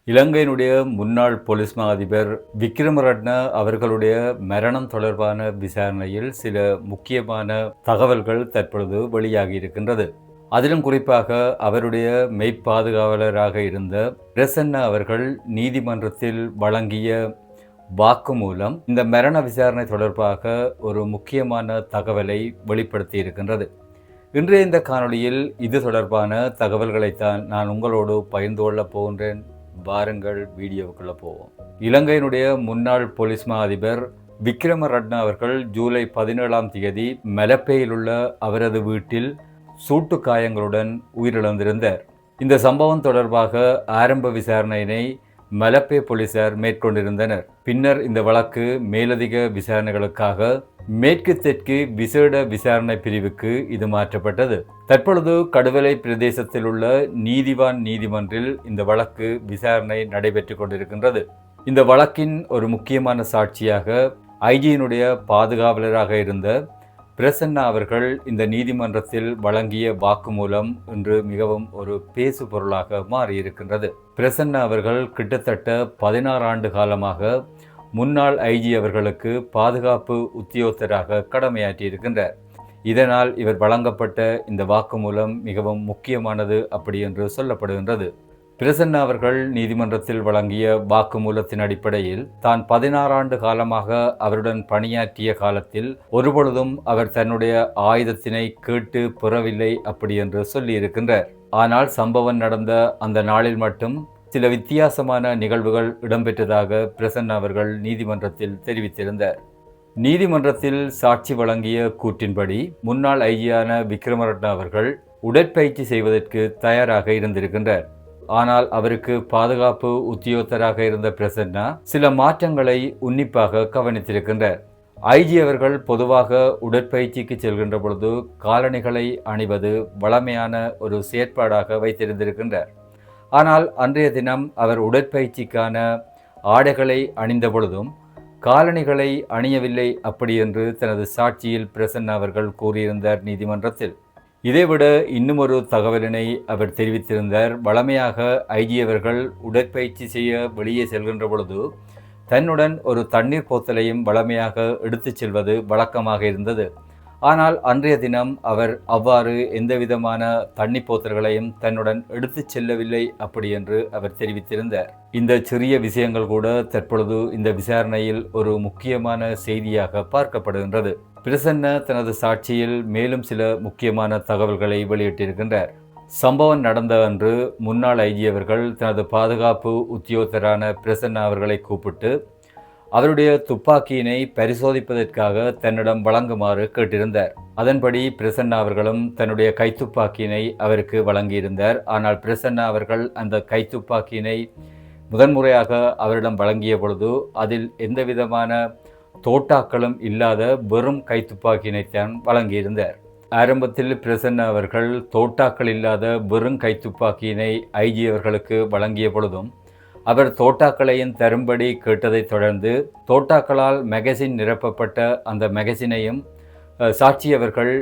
இலங்கையினுடைய முன்னாள் போலீஸ் மா அதிபர் விக்ரமரட்ன அவர்களுடைய மரணம் தொடர்பான விசாரணையில் சில முக்கியமான தகவல்கள் தற்பொழுது வெளியாகி இருக்கின்றது. அதிலும் குறிப்பாக அவருடைய மெய்ப்பாதுகாவலராக இருந்த பிரசன்ன அவர்கள் நீதிமன்றத்தில் வழங்கிய வாக்குமூலம் இந்த மரண விசாரணை தொடர்பாக ஒரு முக்கியமான தகவலை வெளிப்படுத்தி இருக்கின்றது. இன்றைய இந்த காணொளியில் இது தொடர்பான தகவல்களைத்தான் நான் உங்களோடு பகிர்ந்து கொள்ளப் போகின்றேன். வாருங்கள் வீடியோவுக்குள்ள போவோம். இலங்கையினுடைய முன்னாள் போலீஸ் மா அதிபர் விக்ரமரட்ன அவர்கள் ஜூலை 17ஆம் தேதி மலப்பையில் உள்ள அவரது வீட்டில் சூட்டு காயங்களுடன் உயிரிழந்திருந்தார். இந்த சம்பவம் தொடர்பாக ஆரம்ப விசாரணையினை மலப்பே போலீசார் மேற்கொண்டிருந்தனர். பின்னர் இந்த வழக்கு மேலதிக விசாரணைகளுக்காக மேற்கு தெற்கு விசேட விசாரணை பிரிவுக்கு இது மாற்றப்பட்டது. தற்பொழுது கடுவலை பிரதேசத்தில் உள்ள நீதிவான் நீதிமன்றில் இந்த வழக்கு விசாரணை நடைபெற்றுக் கொண்டிருக்கின்றது. இந்த வழக்கின் ஒரு முக்கியமான சாட்சியாக ஐஜியினுடைய பாதுகாவலராக இருந்த பிரசன்னா அவர்கள் இந்த நீதிமன்றத்தில் வழங்கிய வாக்குமூலம் இன்று மிகவும் ஒரு பேசு பொருளாக மாறியிருக்கின்றது. பிரசன்னா அவர்கள் கிட்டத்தட்ட 16 ஆண்டு காலமாக முன்னாள் ஐஜி அவர்களுக்கு பாதுகாப்பு உத்தியோகத்தராக கடமையாற்றியிருக்கின்றார். இதனால் இவர் வழங்கப்பட்ட இந்த வாக்குமூலம் மிகவும் முக்கியமானது அப்படி என்று சொல்லப்படுகின்றது. பிரசன்னா அவர்கள் நீதிமன்றத்தில் வழங்கிய வாக்குமூலத்தின் அடிப்படையில் தான் 16 ஆண்டு காலமாக அவருடன் பணியாற்றிய காலத்தில் ஒருபொழுதும் அவர் தன்னுடைய ஆயுதத்தினை கேட்டு பெறவில்லை அப்படி என்று சொல்லியிருக்கின்றார். ஆனால் சம்பவம் நடந்த அந்த நாளில் மட்டும் சில வித்தியாசமான நிகழ்வுகள் இடம்பெற்றதாக பிரசன்னா அவர்கள் நீதிமன்றத்தில் தெரிவித்திருந்தார். நீதிமன்றத்தில் சாட்சி வழங்கிய கூற்றின்படி முன்னாள் ஐஜியான விக்ரமரட்ன அவர்கள் உடற்பயிற்சி செய்வதற்கு தயாராக இருந்திருக்கின்றார். ஆனால் அவருக்கு பாதுகாப்பு உத்தியோகத்தராக இருந்த பிரசன்னா சில மாற்றங்களை உன்னிப்பாக கவனித்திருக்கின்றார். ஐஜி அவர்கள் பொதுவாக உடற்பயிற்சிக்கு செல்கின்ற பொழுது காலணிகளை அணிவது வழமையான ஒரு செயற்பாடாக வைத்திருந்திருக்கின்றார். ஆனால் அன்றைய தினம் அவர் உடற்பயிற்சிக்கான ஆடைகளை அணிந்த பொழுதும் காலணிகளை அணியவில்லை அப்படி என்று தனது சாட்சியில் பிரசன்னா அவர்கள் கூறியிருந்தார் நீதிமன்றத்தில். இதைவிட இன்னும் ஒரு தகவலினை அவர் தெரிவித்திருந்தார். வழமையாக ஐஜி அவர்கள் உடற்பயிற்சி செய்ய வெளியே செல்கின்ற பொழுது தன்னுடன் ஒரு தண்ணீர் போத்தலையும் வழமையாக எடுத்துச் செல்வது வழக்கமாக இருந்தது. ஆனால் அன்றைய தினம் அவர் அவ்வாறு எந்தவிதமான தண்ணி போத்தல்களையும் தன்னுடன் எடுத்துச் செல்லவில்லை அப்படி என்று அவர் தெரிவித்திருந்தார். இந்த சிறிய விஷயங்கள் கூட தற்பொழுது இந்த விசாரணையில் ஒரு முக்கியமான செய்தியாக பார்க்கப்படுகின்றது. பிரசன்ன தனது சாட்சியில் மேலும் சில முக்கியமான தகவல்களை வெளியிட்டிருக்கின்றார். சம்பவம் நடந்த அன்று முன்னாள் ஐஜி அவர்கள் தனது பாதுகாப்பு உத்தியோகத்தரான பிரசன்னா அவர்களை கூப்பிட்டு அவருடைய துப்பாக்கியினை பரிசோதிப்பதற்காக தன்னிடம் வழங்குமாறு கேட்டிருந்தார். அதன்படி பிரசன்னா அவர்களும் தன்னுடைய கைத்துப்பாக்கியினை அவருக்கு வழங்கியிருந்தார். ஆனால் பிரசன்னா அவர்கள் அந்த கைத்துப்பாக்கியினை முதன்முறையாக அவரிடம் வழங்கிய பொழுது அதில் எந்தவிதமான தோட்டாக்களும் இல்லாத வெறும் கைத்துப்பாக்கியினைத்தான் வழங்கியிருந்தார். ஆரம்பத்தில் பிரசன்னா அவர்கள் தோட்டாக்கள் இல்லாத வெறும் கைத்துப்பாக்கியினை ஐஜி அவர்களுக்கு வழங்கிய பொழுதும் அவர் தோட்டாக்களையும் தரும்படி கேட்டதைத் தொடர்ந்து தோட்டாக்களால் மெகசின் நிரப்பப்பட்ட அந்த மெகசினையும் சாட்சி அவர்கள்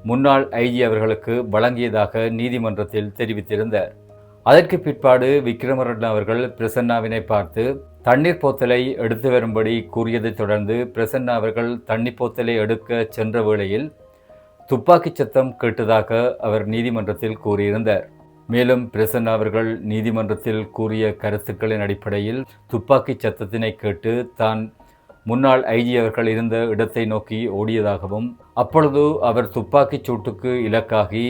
முன்னாள் ஐஜி அவர்களுக்கு வழங்கியதாக நீதிமன்றத்தில் தெரிவித்திருந்தார். அதற்கு பிற்பாடு விக்ரமரட்ன அவர்கள் பிரசன்னாவினை பார்த்து தண்ணீர் போத்தலை எடுத்து வரும்படி கூறியதைத் தொடர்ந்து பிரசன்னா அவர்கள் தண்ணீர் போத்தலை எடுக்க சென்ற வேளையில் துப்பாக்கி சத்தம் கேட்டதாக அவர் நீதிமன்றத்தில் கூறியிருந்தார். மேலும் பிரசன்னா அவர்கள் நீதிமன்றத்தில் கூறிய கருத்துக்களின் அடிப்படையில் துப்பாக்கி சத்தத்தினை கேட்டு தான் முன்னாள் ஐஜி அவர்கள் இருந்த இடத்தை நோக்கி ஓடியதாகவும் அப்பொழுது அவர் துப்பாக்கிச் சூட்டுக்கு இலக்காகி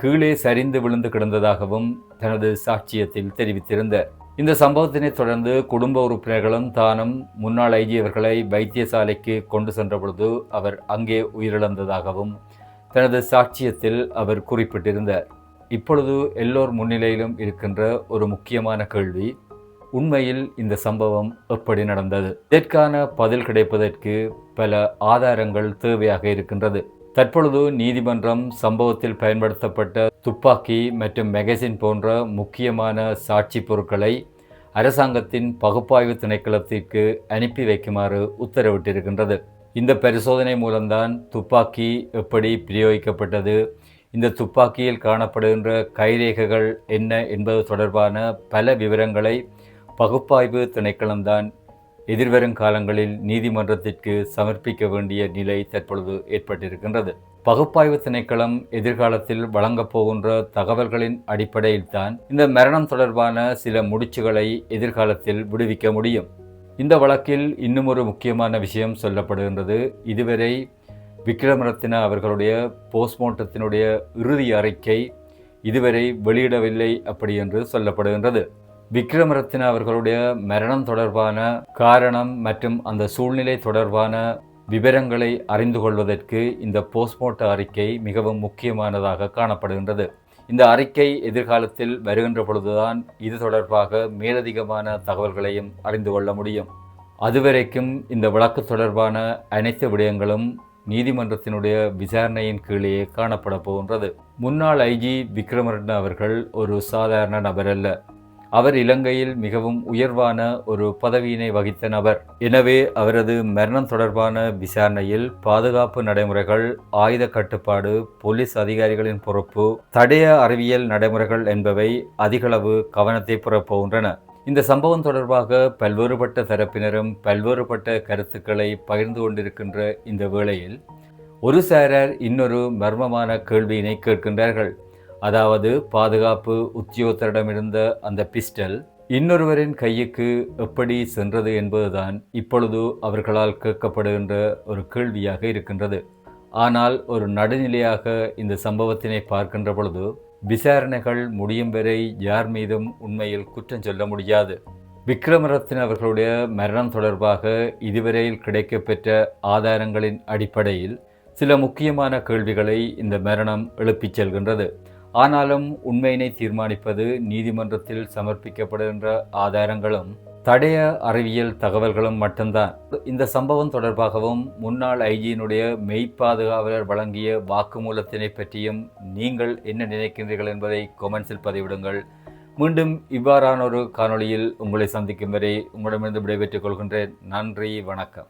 கீழே சரிந்து விழுந்து கிடந்ததாகவும் தனது சாட்சியத்தில் தெரிவித்திருந்தார். இந்த சம்பவத்தினை தொடர்ந்து குடும்ப உறுப்பினர்களும் தானும் முன்னாள் ஐஜி அவர்களை வைத்தியசாலைக்கு கொண்டு சென்ற பொழுது அவர் அங்கே உயிரிழந்ததாகவும் தனது சாட்சியத்தில் அவர் குறிப்பிட்டிருந்தார். இப்பொழுது எல்லோர் முன்னிலையிலும் இருக்கின்ற ஒரு முக்கியமான கேள்வி, உண்மையில் இந்த சம்பவம் எப்படி நடந்தது? இதற்கான பதில் கிடைப்பதற்கு பல ஆதாரங்கள் தேவையாக இருக்கின்றது. தற்பொழுது நீதிமன்றம் சம்பவத்தில் பயன்படுத்தப்பட்ட துப்பாக்கி மற்றும் மெகசின் போன்ற முக்கியமான சாட்சி பொருட்களை அரசாங்கத்தின் பகுப்பாய்வு திணைக்களத்திற்கு அனுப்பி வைக்குமாறு உத்தரவிட்டிருக்கின்றது. இந்த பரிசோதனை மூலம்தான் துப்பாக்கி எப்படி பிரயோகிக்கப்பட்டது, இந்த துப்பாக்கியில் காணப்படுகின்ற கைரேகைகள் என்ன என்பது தொடர்பான பல விவரங்களை பகுப்பாய்வு திணைக்களம்தான் எதிர்வரும் காலங்களில் நீதிமன்றத்திற்கு சமர்ப்பிக்க வேண்டிய நிலை தற்பொழுது ஏற்பட்டிருக்கின்றது. பகுப்பாய்வு திணைக்களம் எதிர்காலத்தில் வழங்கப் போகின்ற தகவல்களின் அடிப்படையில் தான் இந்த மரணம் தொடர்பான சில முடிச்சுகளை எதிர்காலத்தில் விடுவிக்க முடியும். இந்த வழக்கில் இன்னும் ஒரு முக்கியமான விஷயம் சொல்லப்படுகின்றது. இதுவரை விக்ரமரத்ன அவர்களுடைய போஸ்ட்மார்ட்டத்தினுடைய இறுதி அறிக்கை இதுவரை வெளியிடவில்லை அப்படி என்று சொல்லப்படுகின்றது. விக்ரமரத்ன அவர்களுடைய மரணம் தொடர்பான காரணம் மற்றும் அந்த சூழ்நிலை தொடர்பான விவரங்களை அறிந்து கொள்வதற்கு இந்த போஸ்ட்மார்ட்டம் அறிக்கை மிகவும் முக்கியமானதாக காணப்படுகின்றது. இந்த அறிக்கை எதிர்காலத்தில் வருகின்ற பொழுதுதான் இது தொடர்பாக மேலதிகமான தகவல்களையும் அறிந்து கொள்ள முடியும். அதுவரைக்கும் இந்த வழக்கு தொடர்பான அனைத்து விடயங்களும் நீதிமன்றத்தினுடைய விசாரணையின் கீழே காணப்பட போகின்றது. முன்னாள் ஐஜி விக்ரமரட்ன அவர்கள் ஒரு சாதாரண நபர் அல்ல. அவர் இலங்கையில் மிகவும் உயர்வான ஒரு பதவியினை வகித்த நபர். எனவே அவரது மரணம் தொடர்பான விசாரணையில் பாதுகாப்பு நடைமுறைகள், ஆயுத கட்டுப்பாடு, போலீஸ் அதிகாரிகளின் பொறுப்பு, தடய அறிவியல் நடைமுறைகள் என்பவை அதிகளவு கவனத்தை பெறப்போகின்றன. இந்த சம்பவம் தொடர்பாக பல்வேறுபட்ட தரப்பினரும் பல்வேறுபட்ட கருத்துக்களை பகிர்ந்து கொண்டிருக்கின்ற இந்த வேளையில் ஒரு சாரர் இன்னொரு மர்மமான கேள்வியினை கேட்கின்றார்கள். அதாவது, பாதுகாப்பு உத்தியோகத்தரிடமிருந்த அந்த பிஸ்டல் இன்னொருவரின் கையுக்கு எப்படி சென்றது என்பதுதான் இப்பொழுது அவர்களால் கேட்கப்படுகின்ற ஒரு கேள்வியாக இருக்கின்றது. ஆனால் ஒரு நடுநிலையாக இந்த சம்பவத்தினை பார்க்கின்ற பொழுது விசாரணைகள் முடியும் வரை யார் மீதும் உண்மையில் குற்றம் சொல்ல முடியாது. விக்ரமரத்ன அவர்களுடைய மரணம் தொடர்பாக இதுவரையில் கிடைக்கப்பெற்ற ஆதாரங்களின் அடிப்படையில் சில முக்கியமான கேள்விகளை இந்த மரணம் எழுப்பிச் செல்கின்றது. ஆனாலும் உண்மையினை தீர்மானிப்பது நீதிமன்றத்தில் சமர்ப்பிக்கப்படுகின்ற ஆதாரங்களும் தடய அறிவியல் தகவல்களும் மட்டும்தான். இந்த சம்பவம் தொடர்பாகவும் முன்னாள் ஐஜியினுடைய மெய்ப்பாதுகாவலர் வழங்கிய வாக்குமூலத்தினை பற்றியும் நீங்கள் என்ன நினைக்கின்றீர்கள் என்பதை கொமெண்ட்ஸில் பதிவிடுங்கள். மீண்டும் இவ்வாறான ஒரு காணொளியில் உங்களை சந்திக்கும் வரை உங்களிடமிருந்து விடைபெற்றுக் கொள்கின்றேன். நன்றி, வணக்கம்.